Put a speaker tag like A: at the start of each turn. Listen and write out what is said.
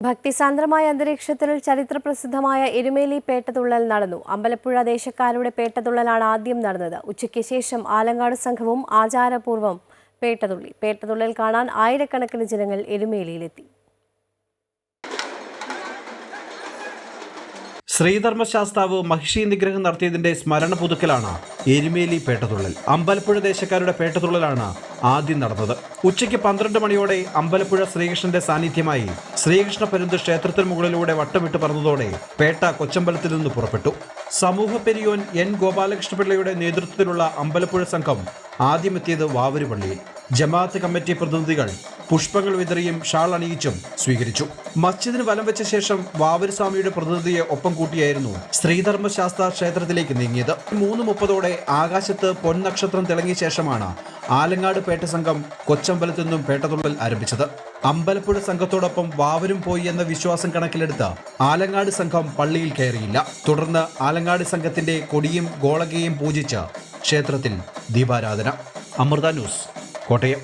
A: ഭക്തിസാന്ദ്രമായ അന്തരീക്ഷത്തിൽ ചരിത്രപ്രസിദ്ധമായ എരുമേലി പേട്ടതുള്ളൽ നടന്നു. അമ്പലപ്പുഴ ദേശക്കാരുടെ പേട്ടതുള്ളലാണ് ആദ്യം നടന്നത്. ഉച്ചയ്ക്ക് ശേഷം ആലങ്ങാട് സംഘവും ആചാരപൂർവ്വം പേട്ടതുള്ളി. പേട്ടതുള്ളൽ കാണാൻ ആയിരക്കണക്കിന് ജനങ്ങൾ എരുമേലിയിലെത്തി.
B: ശ്രീധർമ്മശാസ്താവ് മഹിഷി നിഗ്രഹം നടത്തിയതിന്റെ സ്മരണ പുതുക്കലാണ് എരുമേലി പേട്ടതുള്ളൽ. അമ്പലപ്പുഴ ദേശക്കാരുടെ പേട്ടതുള്ളലാണ് ആദ്യം നടന്നത്. ഉച്ചയ്ക്ക് 12 മണിയോടെ അമ്പലപ്പുഴ ശ്രീകൃഷ്ണന്റെ സാന്നിധ്യമായി ശ്രീകൃഷ്ണ പരുന്ത് ക്ഷേത്രത്തിന് മുകളിലൂടെ വട്ടമിട്ട് പറന്നതോടെ പേട്ട കൊച്ചമ്പലത്തിൽ നിന്ന് പുറപ്പെട്ടു. സമൂഹ പെരിയോൻ എൻ ഗോപാലകൃഷ്ണപിള്ളയുടെ നേതൃത്വത്തിലുള്ള അമ്പലപ്പുഴ സംഘം ആദ്യമെത്തിയത് വാവരുപള്ളിയിൽ. ജമാഅത്ത് കമ്മിറ്റി പ്രതിനിധികൾ പുഷ്പങ്ങൾ വിതറിയും ഷാൾ അണിയിച്ചും സ്വീകരിച്ചു. മസ്ജിദിന് വലം വെച്ച ശേഷം വാവരുസ്വാമിയുടെ പ്രതിനിധിയെ ഒപ്പം കൂട്ടിയായിരുന്നു ശ്രീധർമ്മശാസ്ത്ര ക്ഷേത്രത്തിലേക്ക് നീങ്ങിയത്. 3:30 ആകാശത്ത് പൊന്നക്ഷത്രം തിളങ്ങിയ ശേഷമാണ് ആലങ്ങാട് പേട്ട സംഘം കൊച്ചമ്പലത്തു നിന്നും പേട്ടതുള്ളൽ ആരംഭിച്ചത്. അമ്പലപ്പുഴ സംഘത്തോടൊപ്പം വാവരും പോയി എന്ന വിശ്വാസം കണക്കിലെടുത്ത് ആലങ്ങാട് സംഘം പള്ളിയിൽ കയറിയില്ല. തുടർന്ന് ആലങ്ങാട് സംഘത്തിന്റെ കൊടിയും ഗോളകയും പൂജിച്ച് ക്ഷേത്രത്തിൽ ദീപാരാധന. അമൃത ന്യൂസ്, കോട്ടയം.